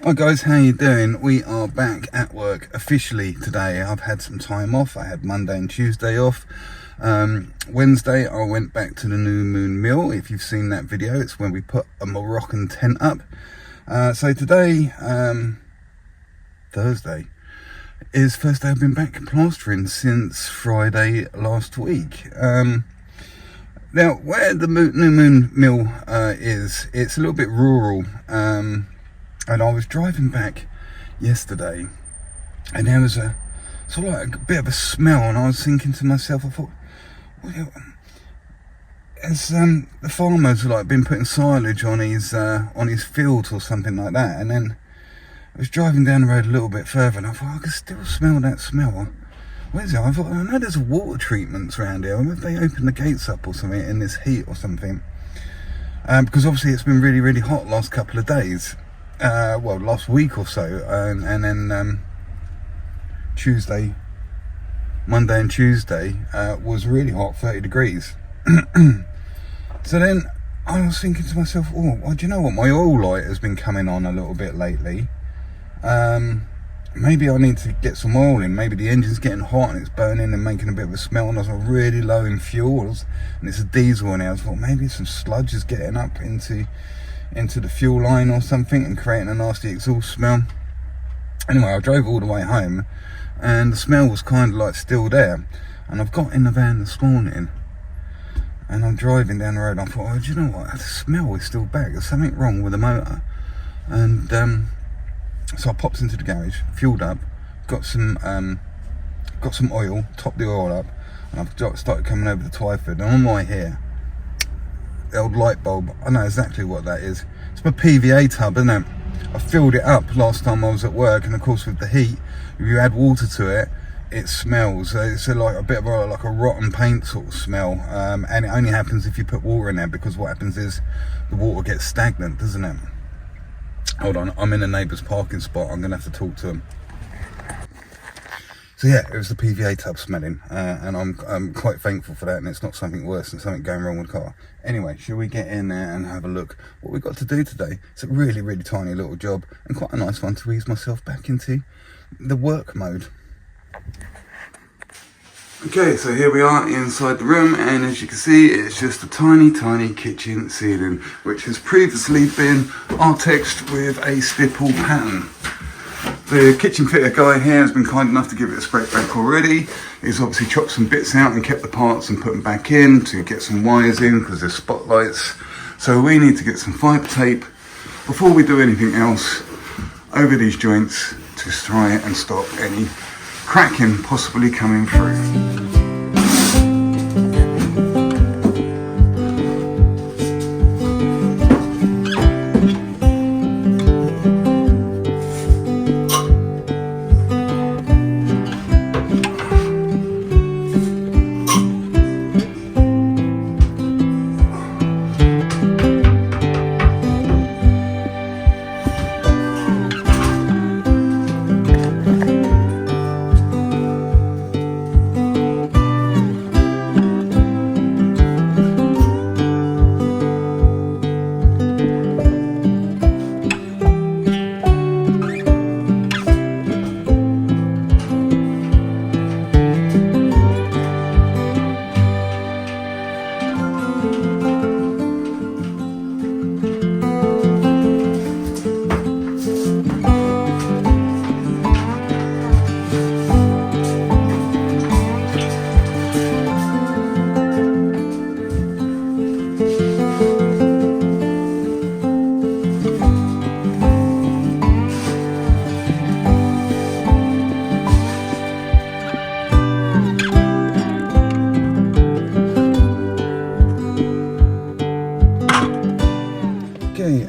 Hi guys, how you doing? We are back at work officially today. I've had some time off. I had Monday and Tuesday off. Wednesday I went back to the New Moon Mill. If you've seen that video, it's when we put a Moroccan tent up. So today, Thursday, is first day I've been back plastering since Friday last week. Now, where the New Moon Mill is, it's a little bit rural. And I was driving back yesterday, and there was a sort of like a bit of a smell, and I was thinking to myself, I thought, well, has the farmer's like been putting silage on his fields or something like that? And then I was driving down the road a little bit further, and I thought I could still smell that smell. Where's it? I thought, I know there's water treatments around here. I wonder if they open the gates up or something in this heat or something. Because obviously it's been really, really hot last couple of days. Well, last week or so, and then Monday and Tuesday was really hot, 30 degrees. So then I was thinking to myself, oh, well, do you know what, my oil light has been coming on a little bit lately. Maybe I need to get some oil in. Maybe the engine's getting hot and it's burning and making a bit of a smell, and I was really low in fuel, and it's a diesel in here. I thought maybe some sludge is getting up into the fuel line or something and creating a nasty exhaust smell. Anyway, I drove all the way home and the smell was kind of like still there, and I've got in the van this morning and I'm driving down the road and I thought, oh, do you know what, the smell is still back. There's something wrong with the motor. And so I popped into the garage, fueled up, got some oil, topped the oil up, and I've started coming over to Twyford, and on my here, the old light bulb, I know exactly what that is. It's my PVA tub, isn't it? I filled it up last time I was at work, and of course with the heat, if you add water to it, it smells. It's like a bit of a rotten paint sort of smell, and it only happens if you put water in there, because what happens is the water gets stagnant, doesn't it? Hold on, I'm in a neighbour's parking spot. I'm gonna have to talk to him. So yeah, it was the PVA tub smelling, and I'm quite thankful for that, and it's not something worse than something going wrong with the car. Anyway, shall we get in there and have a look what we've got to do today? It's a really, really tiny little job, and quite a nice one to ease myself back into the work mode. Okay, so here we are inside the room, and as you can see, it's just a tiny, tiny kitchen ceiling, which has previously been artexed with a stipple pattern. The kitchen fitter guy here has been kind enough to give it a scrape back already. He's obviously chopped some bits out and kept the parts and put them back in to get some wires in, because there's spotlights. So we need to get some fibre tape before we do anything else over these joints to try and stop any cracking possibly coming through.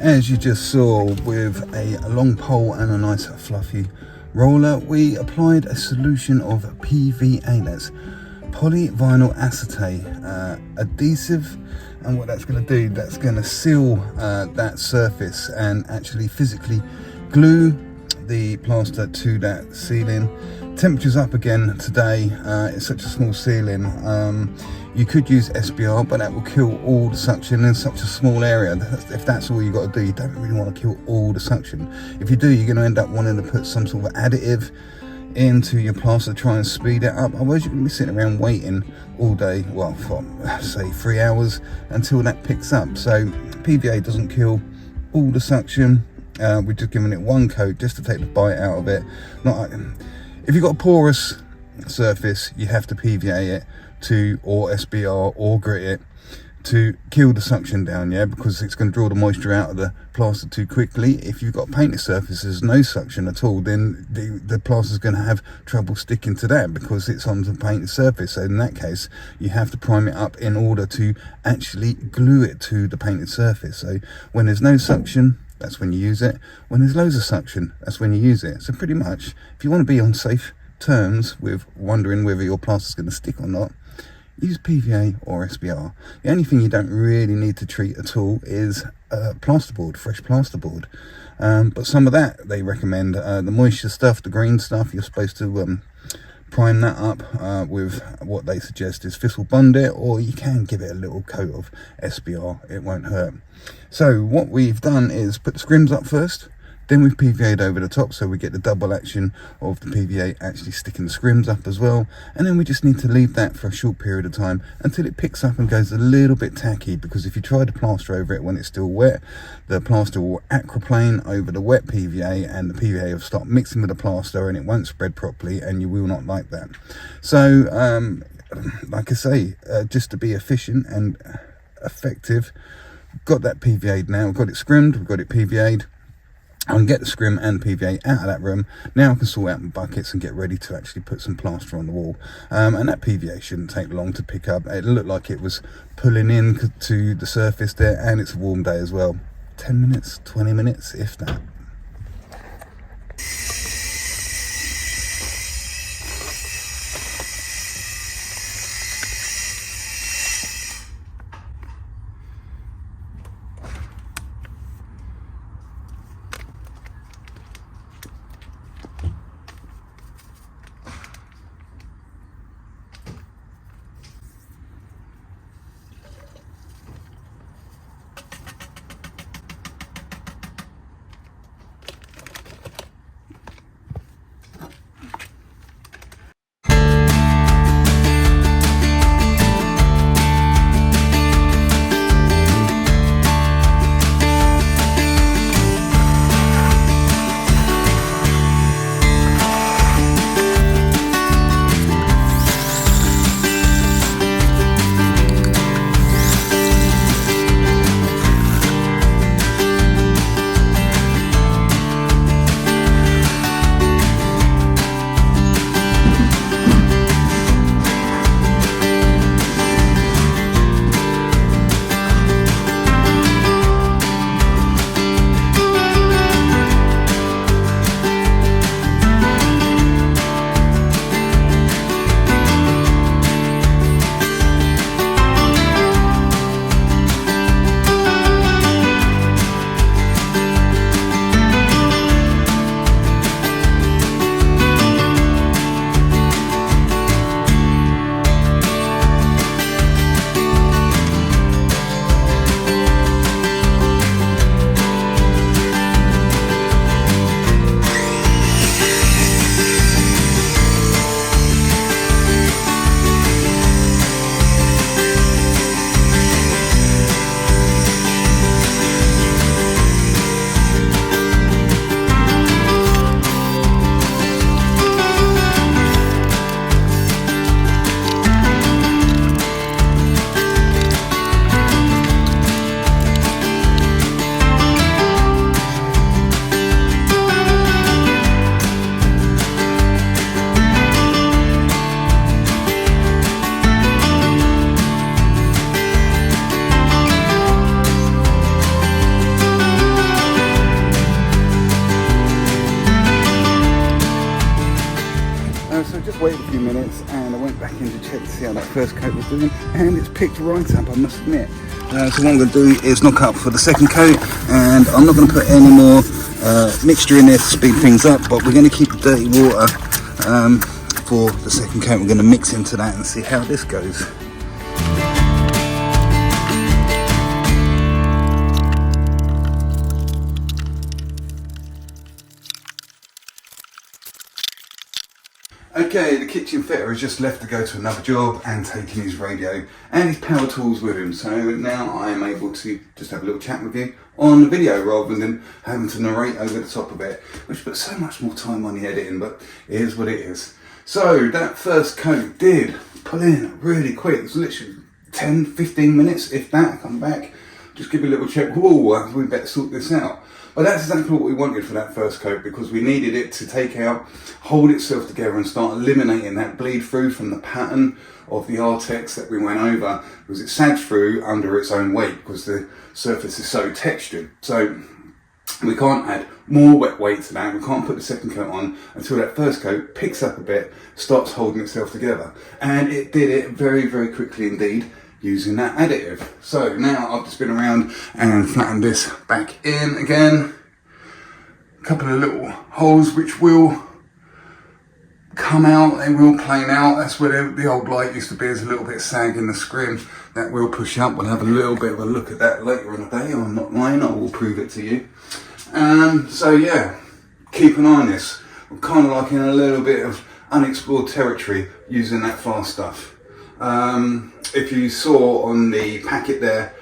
As you just saw, with a long pole and a nice fluffy roller, we applied a solution of PVA, that's polyvinyl acetate adhesive, and what that's going to do, that's going to seal that surface and actually physically glue the plaster to that ceiling. Temperature's up again today. It's such a small ceiling. You could use SBR, but that will kill all the suction in such a small area. If that's all you got to do, you don't really want to kill all the suction. If you do, you're going to end up wanting to put some sort of additive into your plaster to try and speed it up. Otherwise, you're going to be sitting around waiting all day, well, for say 3 hours until that picks up. So PVA doesn't kill all the suction. We're just giving it one coat just to take the bite out of it. If you've got a porous surface, you have to PVA it or SBR or grit it to kill the suction down, yeah, because it's going to draw the moisture out of the plaster too quickly. If you've got painted surfaces, no suction at all, then the plaster is going to have trouble sticking to that because it's on the painted surface. So in that case, you have to prime it up in order to actually glue it to the painted surface. So when there's no suction, that's when you use it. When there's loads of suction, that's when you use it. So pretty much, if you want to be on safe terms with wondering whether your plaster is going to stick or not, use PVA or SBR. The only thing you don't really need to treat at all is plasterboard, fresh plasterboard. But some of that they recommend, the moisture stuff, the green stuff, you're supposed to prime that up with what they suggest is Thistle Bondit, or you can give it a little coat of SBR, it won't hurt. So what we've done is put the scrims up first, then we've PVA'd over the top, so we get the double action of the PVA actually sticking the scrims up as well. And then we just need to leave that for a short period of time until it picks up and goes a little bit tacky, because if you try to plaster over it when it's still wet, the plaster will aquaplane over the wet PVA, and the PVA will start mixing with the plaster and it won't spread properly, and you will not like that. So like I say, just to be efficient and effective, got that PVA'd now, we've got it scrimmed, we've got it PVA'd. I can get the scrim and PVA out of that room. Now I can sort out my buckets and get ready to actually put some plaster on the wall. And that PVA shouldn't take long to pick up. It looked like it was pulling in to the surface there, and it's a warm day as well. 10 minutes, 20 minutes, if that. Waited a few minutes and I went back in to check to see how that first coat was doing, and it's picked right up, I must admit. So what I'm going to do is knock up for the second coat, and I'm not going to put any more mixture in there to speed things up, but we're going to keep the dirty water for the second coat. We're going to mix into that and see how this goes. Okay, the kitchen fitter has just left to go to another job and taken his radio and his power tools with him. So now I am able to just have a little chat with you on the video rather than having to narrate over the top of it, which puts so much more time on the editing, but it is what it is. So that first coat did pull in really quick. It was literally 10-15 minutes, if that. Come back, just give a little check. Whoa, we better sort this out. But that's exactly what we wanted for that first coat, because we needed it to take out, hold itself together and start eliminating that bleed through from the pattern of the artex that we went over, because it sags through under its own weight because the surface is so textured. So we can't add more wet weight to that. We can't put the second coat on until that first coat picks up a bit, starts holding itself together. And it did it very, very quickly indeed, using that additive. So now I've just been around and flattened this back in again. A couple of little holes which will come out, they will plane out. That's where the old light used to be. There's a little bit of sag in the scrim that will push up. We'll have a little bit of a look at that later in the day. I'm not lying, I will prove it to you. So yeah, keep an eye on this. We're kind of like in a little bit of unexplored territory using that fast stuff. If you saw on the packet there,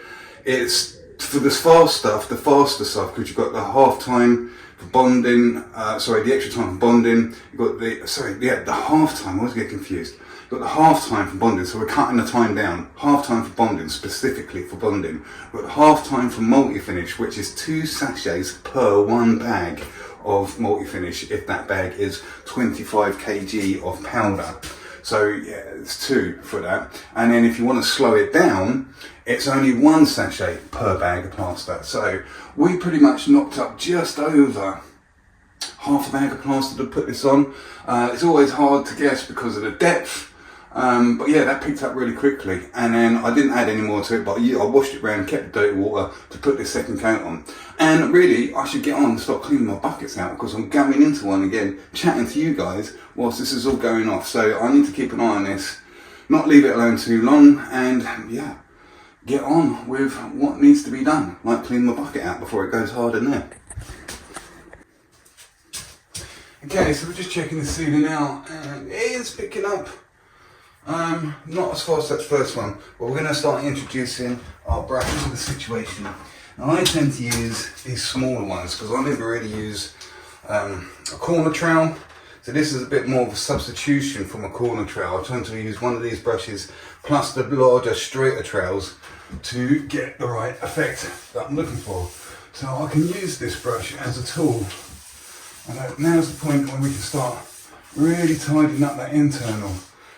it's for this fast stuff, the faster stuff, because you've got the half time for bonding, the extra time for bonding, you've got the half time, I always get confused. You've got the half time for bonding, so we're cutting the time down. Half time for bonding, specifically for bonding. We've got half time for multi-finish, which is 2 sachets per 1 bag of multi-finish, if that bag is 25 kg of powder. So yeah, it's 2 for that. And then if you want to slow it down, it's only 1 sachet per bag of plaster. So we pretty much knocked up just over half a bag of plaster to put this on. It's always hard to guess because of the depth. But yeah, that picked up really quickly. And then I didn't add any more to it, but I washed it around, kept the dirty water to put this second coat on. And really, I should get on and start cleaning my buckets out, because I'm going into one again, chatting to you guys whilst this is all going off. So I need to keep an eye on this, not leave it alone too long, and yeah, get on with what needs to be done, like clean my bucket out before it goes hard in there. Okay, so we're just checking the ceiling out, and it is picking up. Not as fast as that first one, but we're going to start introducing our brushes to the situation. Now, I tend to use these smaller ones because I never really use a corner trowel. So this is a bit more of a substitution from a corner trowel. I tend to use one of these brushes plus the larger, straighter trowels to get the right effect that I'm looking for. So I can use this brush as a tool. And now's the point when we can start really tidying up that internal.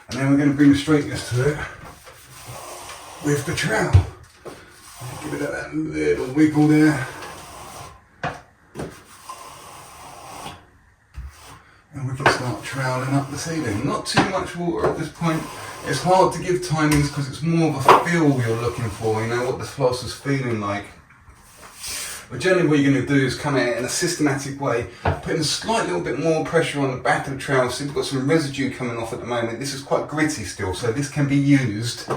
And then we're going to bring the straightness to it with the trowel. Give it that little wiggle there. And we can start troweling up the ceiling. Not too much water at this point. It's hard to give timings because it's more of a feel you're looking for, you know, what the floss is feeling like. But generally what you're going to do is come at it in a systematic way, putting a slight little bit more pressure on the back of the trowel. So we've got some residue coming off at the moment. This is quite gritty still, so this can be used,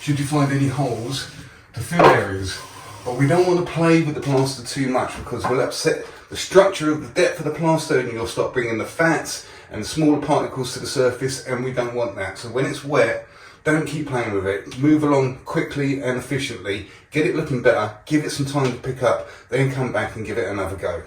should you find any holes, to fill areas. But we don't want to play with the plaster too much because we'll upset the structure of the depth of the plaster, and you'll start bringing the fats and the smaller particles to the surface, and we don't want that. So when it's wet, don't keep playing with it. Move along quickly and efficiently. Get it looking better. Give it some time to pick up. Then come back and give it another go.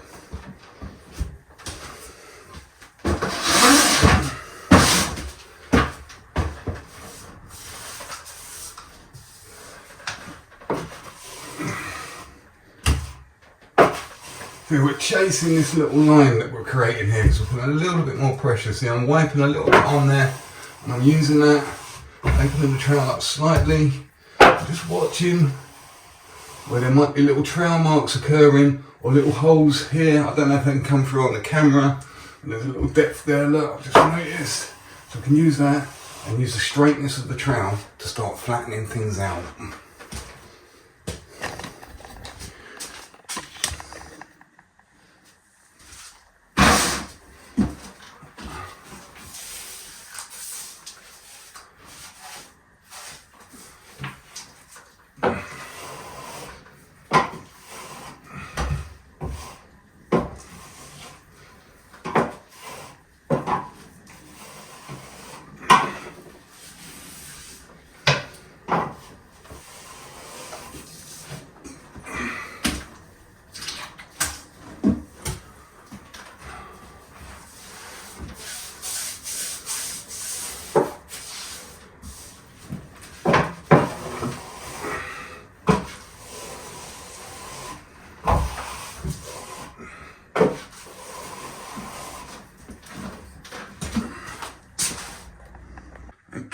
So we're chasing this little line that we're creating here. So we're putting a little bit more pressure. See, I'm wiping a little bit on there, and I'm using that. Opening the trowel up slightly, just watching where there might be little trowel marks occurring or little holes here. I don't know if they can come through on the camera. And there's a little depth there, look, I've just noticed. So I can use that and use the straightness of the trowel to start flattening things out.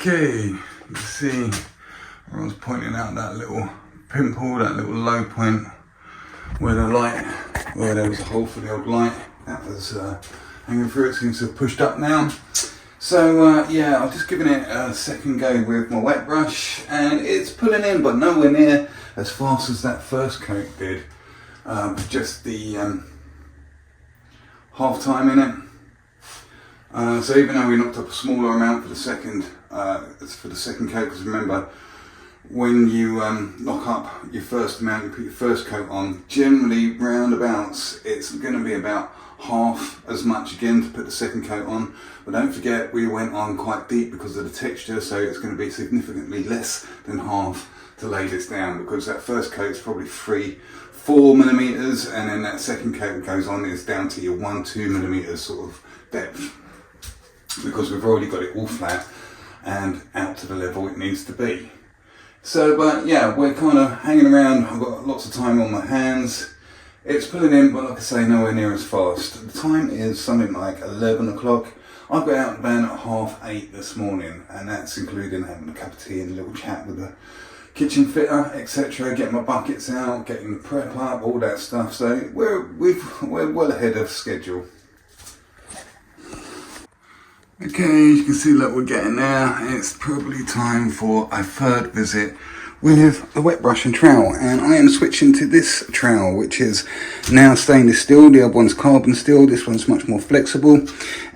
Okay, you can see I was pointing out that little pimple, that little low point where the light, where there was a hole for the old light that was hanging through. It seems to have pushed up now. So yeah, I've just given it a second go with my wet brush, and it's pulling in, but nowhere near as fast as that first coat did. Just the half time in it. So even though we knocked up a smaller amount for the second coat, because remember, when you knock up your first amount, you put your first coat on, generally roundabouts, it's going to be about half as much again to put the second coat on. But don't forget, we went on quite deep because of the texture, so it's going to be significantly less than half to lay this down, because that first coat is probably 3-4 millimeters, and then that second coat goes on is down to your 1-2 millimeters sort of depth, because we've already got it all flat and out to the level it needs to be. So, but yeah, we're kind of hanging around. I've got lots of time on my hands. It's pulling in, but like I say, nowhere near as fast. The time is something like 11 o'clock. I got out of bed at 7:30 this morning, and that's including having a cup of tea and a little chat with the kitchen fitter, etc. Getting my buckets out, getting the prep up, all that stuff. So we're well ahead of schedule. Okay, you can see that we're getting there. It's probably time for a third visit with the wet brush and trowel, and I am switching to this trowel, which is now stainless steel. The other one's carbon steel. This one's much more flexible,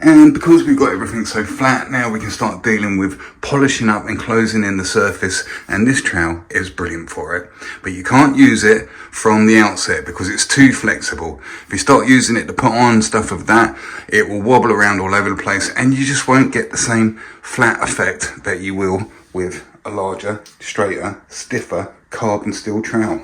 and because we've got everything so flat, now we can start dealing with polishing up and closing in the surface, and this trowel is brilliant for it. But you can't use it from the outset because it's too flexible. If you start using it to put on stuff of that, it will wobble around all over the place, and you just won't get the same flat effect that you will with a larger, straighter, stiffer carbon steel trowel.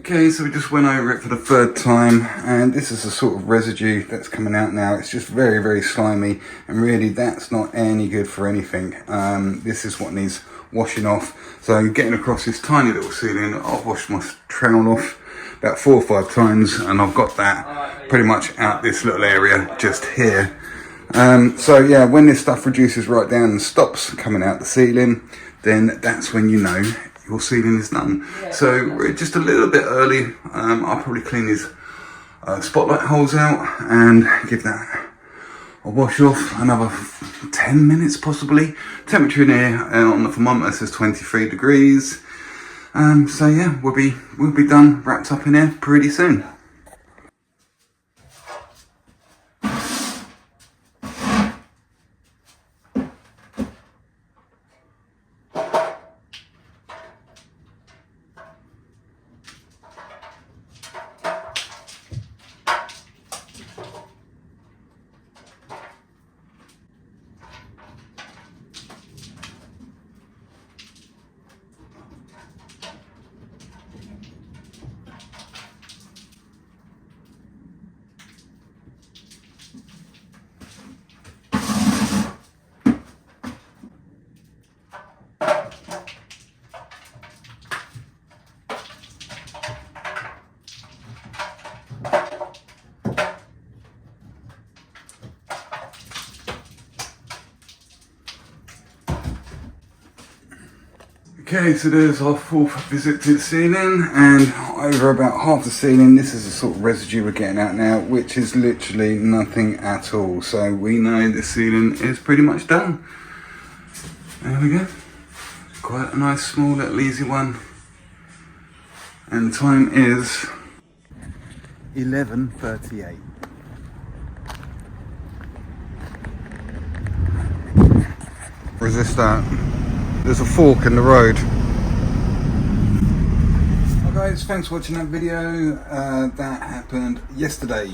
Okay, so we just went over it for the third time, and this is the sort of residue that's coming out now. It's just very, very slimy, and really that's not any good for anything. This is what needs washing off. So getting across this tiny little ceiling, I've washed my trowel off about 4 or 5 times, and I've got that pretty much out this little area just here. So yeah, when this stuff reduces right down and stops coming out the ceiling, then that's when you know your ceiling is done. So we're just a little bit early. I'll probably clean these spotlight holes out and give that a wash off. Another 10 minutes possibly. Temperature in here on the thermometer says 23 degrees. So yeah, we'll be done, wrapped up in here pretty soon. Okay, so there's our fourth visit to the ceiling, and over about half the ceiling, this is the sort of residue we're getting out now, which is literally nothing at all. So we know the ceiling is pretty much done. There we go. Quite a nice small little easy one. And the time is 11:38. Resist that. There's a fork in the road. Hi guys, thanks for watching that video. That happened yesterday,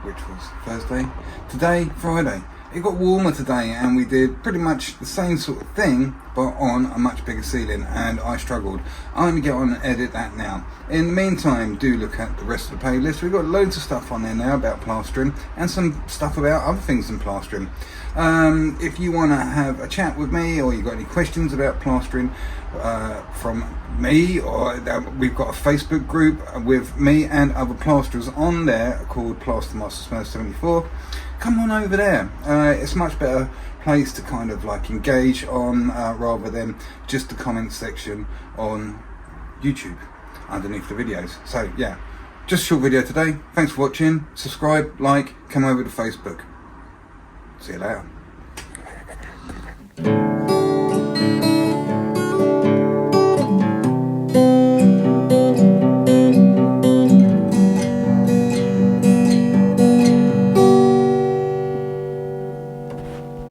which was Thursday. Today, Friday. it got warmer today and we did pretty much the same sort of thing but on a much bigger ceiling, and I struggled. I'm going to get on and edit that now. In the meantime, do look at the rest of the playlist. We've got loads of stuff on there now about plastering and some stuff about other things than plastering. If you want to have a chat with me, or you've got any questions about plastering from me, or we've got a Facebook group with me and other plasterers on there called Plaster Master 74. Come on over there. It's a much better place to kind of like engage on rather than just the comment section on YouTube underneath the videos. So yeah, just a short video today. Thanks for watching. Subscribe, like, come over to Facebook. See you later.